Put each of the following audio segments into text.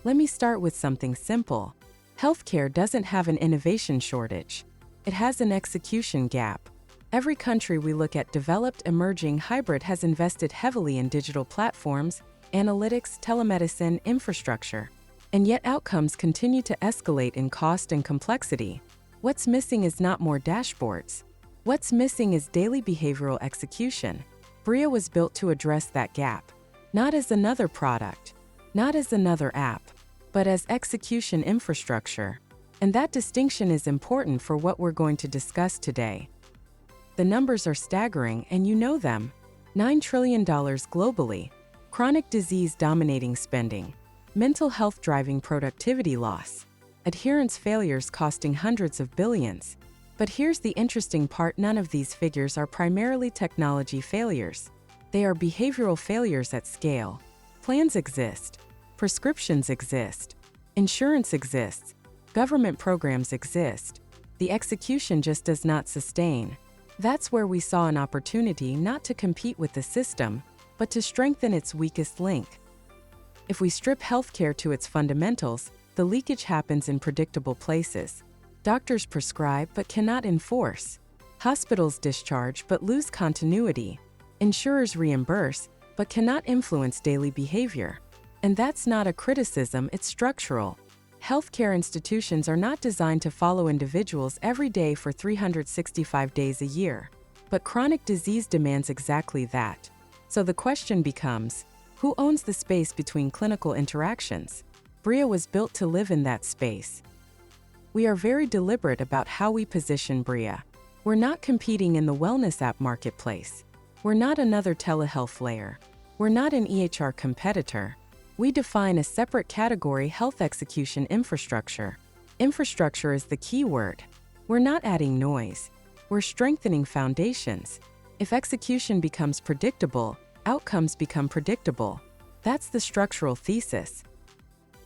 Let me start with something simple. Healthcare doesn't have an innovation shortage. It has an execution gap. Every country we look at, developed, emerging, hybrid, has invested heavily in digital platforms, analytics, telemedicine, infrastructure. And yet outcomes continue to escalate in cost and complexity. What's missing is not more dashboards. What's missing is daily behavioral execution. Briea was built to address that gap. Not as another product, not as another app, but as execution infrastructure. And that distinction is important for what we're going to discuss today. The numbers are staggering, and you know them. $9 trillion globally, chronic disease dominating spending, mental health driving productivity loss, adherence failures costing hundreds of billions. But here's the interesting part: none of these figures are primarily technology failures. They are behavioral failures at scale. Plans exist, prescriptions exist, insurance exists, government programs exist. The execution just does not sustain. That's where we saw an opportunity not to compete with the system, but to strengthen its weakest link. If we strip healthcare to its fundamentals, the leakage happens in predictable places. Doctors prescribe but cannot enforce. Hospitals discharge but lose continuity. Insurers reimburse but cannot influence daily behavior. And that's not a criticism, it's structural. Healthcare institutions are not designed to follow individuals every day for 365 days a year. But chronic disease demands exactly that. So the question becomes, who owns the space between clinical interactions? Briea was built to live in that space. We are very deliberate about how we position Briea. We're not competing in the wellness app marketplace. We're not another telehealth layer. We're not an EHR competitor. We define a separate category: health execution infrastructure. Infrastructure is the key word. We're not adding noise. We're strengthening foundations. If execution becomes predictable, outcomes become predictable. That's the structural thesis.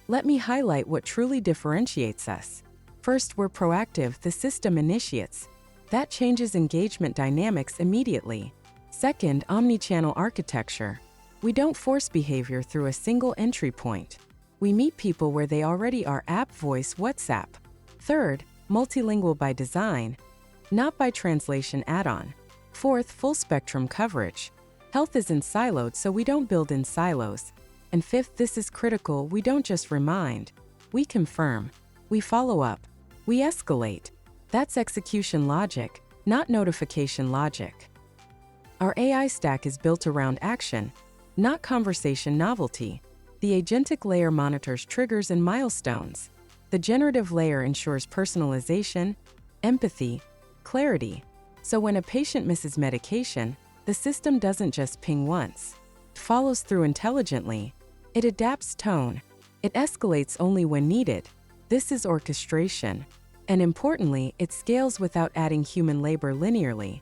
Let me highlight what truly differentiates us. First, we're proactive. The system initiates. That changes engagement dynamics immediately. Second, omnichannel architecture. We don't force behavior through a single entry point. We meet people where they already are: app, voice, WhatsApp. Third, multilingual by design, not by translation add-on. Fourth, full spectrum coverage. Health isn't siloed, so we don't build in silos. And fifth, this is critical, we don't just remind. We confirm. We follow up. We escalate. That's execution logic, not notification logic. Our AI stack is built around action, not conversation novelty. The agentic layer monitors triggers and milestones. The generative layer ensures personalization, empathy, clarity. So when a patient misses medication, the system doesn't just ping once. It follows through intelligently. It adapts tone. It escalates only when needed. This is orchestration. And importantly, it scales without adding human labor linearly.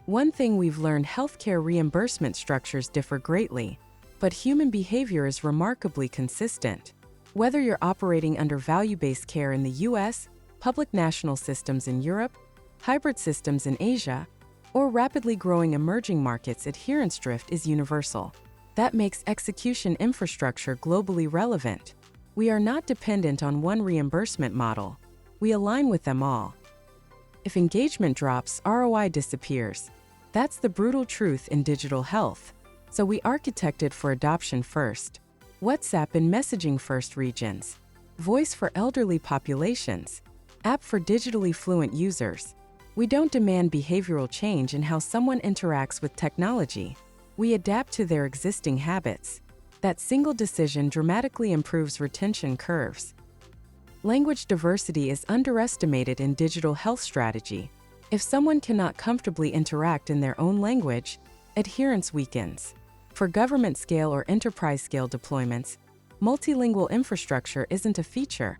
One thing we've learned: healthcare reimbursement structures differ greatly, but human behavior is remarkably consistent. Whether you're operating under value-based care in the US, public national systems in Europe, hybrid systems in Asia, or rapidly growing emerging markets, adherence drift is universal. That makes execution infrastructure globally relevant. We are not dependent on one reimbursement model. We align with them all. If engagement drops, ROI disappears. That's the brutal truth in digital health. So we architected for adoption first. WhatsApp and messaging first regions. Voice for elderly populations. App for digitally fluent users. We don't demand behavioral change in how someone interacts with technology. We adapt to their existing habits. That single decision dramatically improves retention curves. Language diversity is underestimated in digital health strategy. If someone cannot comfortably interact in their own language, adherence weakens. For government scale or enterprise scale deployments, multilingual infrastructure isn't a feature.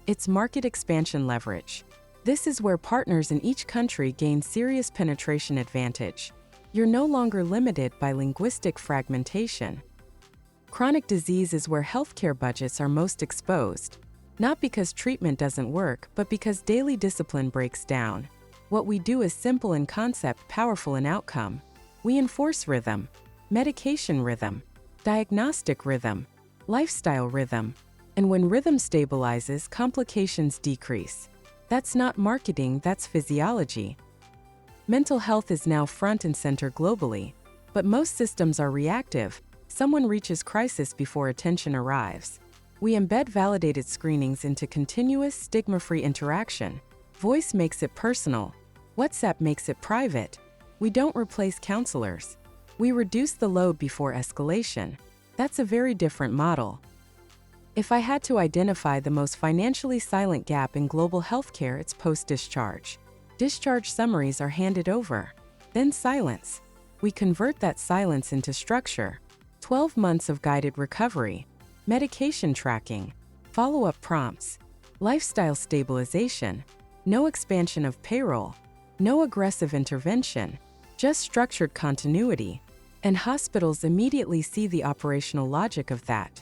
It's market expansion leverage. This is where partners in each country gain serious penetration advantage. You're no longer limited by linguistic fragmentation. Chronic disease is where healthcare budgets are most exposed. Not because treatment doesn't work, but because daily discipline breaks down. What we do is simple in concept, powerful in outcome. We enforce rhythm, medication rhythm, diagnostic rhythm, lifestyle rhythm. And when rhythm stabilizes, complications decrease. That's not marketing, that's physiology. Mental health is now front and center globally, but most systems are reactive. Someone reaches crisis before attention arrives. We embed validated screenings into continuous, stigma-free interaction. Voice makes it personal. WhatsApp makes it private. We don't replace counselors. We reduce the load before escalation. That's a very different model. If I had to identify the most financially silent gap in global healthcare, it's post-discharge. Discharge summaries are handed over. Then silence. We convert that silence into structure. 12 months of guided recovery, medication tracking, follow-up prompts, lifestyle stabilization, no expansion of payroll, no aggressive intervention, just structured continuity. And hospitals immediately see the operational logic of that.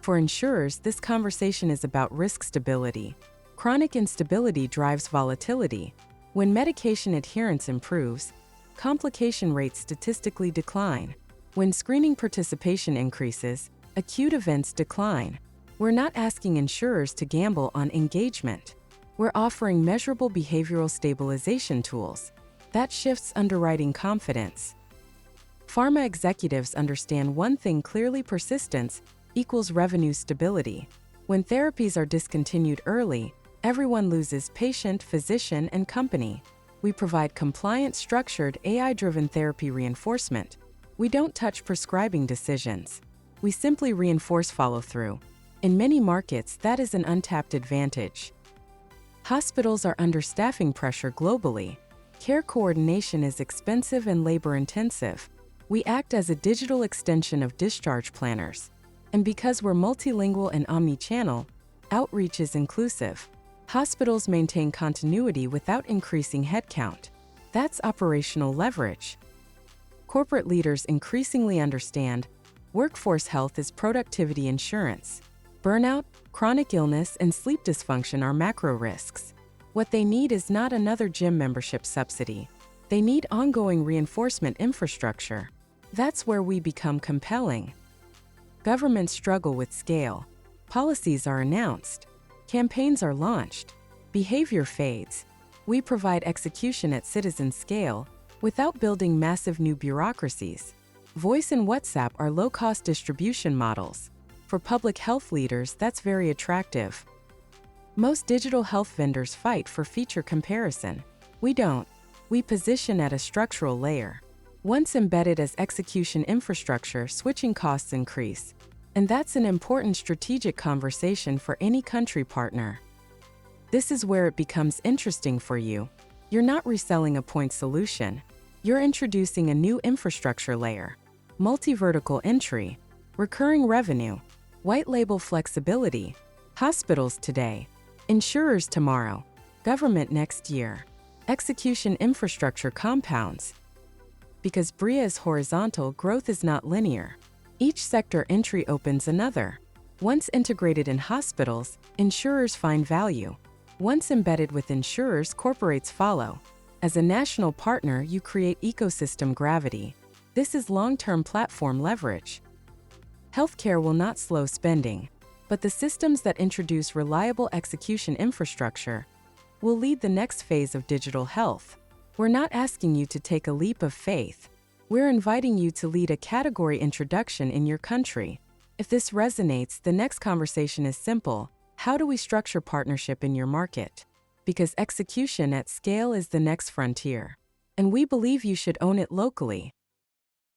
For insurers, this conversation is about risk stability. Chronic instability drives volatility. When medication adherence improves, complication rates statistically decline. When screening participation increases, acute events decline. We're not asking insurers to gamble on engagement. We're offering measurable behavioral stabilization tools. That shifts underwriting confidence. Pharma executives understand one thing clearly: persistence equals revenue stability. When therapies are discontinued early, everyone loses: patient, physician, and company. We provide compliant, structured, AI-driven therapy reinforcement. We don't touch prescribing decisions. We simply reinforce follow-through. In many markets, that is an untapped advantage. Hospitals are under staffing pressure globally. Care coordination is expensive and labor-intensive. We act as a digital extension of discharge planners. And because we're multilingual and omni-channel, outreach is inclusive. Hospitals maintain continuity without increasing headcount. That's operational leverage. Corporate leaders increasingly understand workforce health is productivity insurance. Burnout, chronic illness, and sleep dysfunction are macro risks. What they need is not another gym membership subsidy. They need ongoing reinforcement infrastructure. That's where we become compelling. Governments struggle with scale. Policies are announced. Campaigns are launched. Behavior fades. We provide execution at citizen scale without building massive new bureaucracies. Voice and WhatsApp are low-cost distribution models. For public health leaders, that's very attractive. Most digital health vendors fight for feature comparison. We don't. We position at a structural layer. Once embedded as execution infrastructure, switching costs increase. And that's an important strategic conversation for any country partner. This is where it becomes interesting for you. You're not reselling a point solution. You're introducing a new infrastructure layer. Multi-vertical entry, recurring revenue, white label flexibility. Hospitals today, insurers tomorrow, government next year. Execution infrastructure compounds. Because Briea is horizontal, growth is not linear. Each sector entry opens another. Once integrated in hospitals, insurers find value. Once embedded with insurers, corporates follow. As a national partner, you create ecosystem gravity. This is long-term platform leverage. Healthcare will not slow spending, but the systems that introduce reliable execution infrastructure will lead the next phase of digital health. We're not asking you to take a leap of faith. We're inviting you to lead a category introduction in your country. If this resonates, the next conversation is simple. How do we structure partnership in your market? Because execution at scale is the next frontier. And we believe you should own it locally.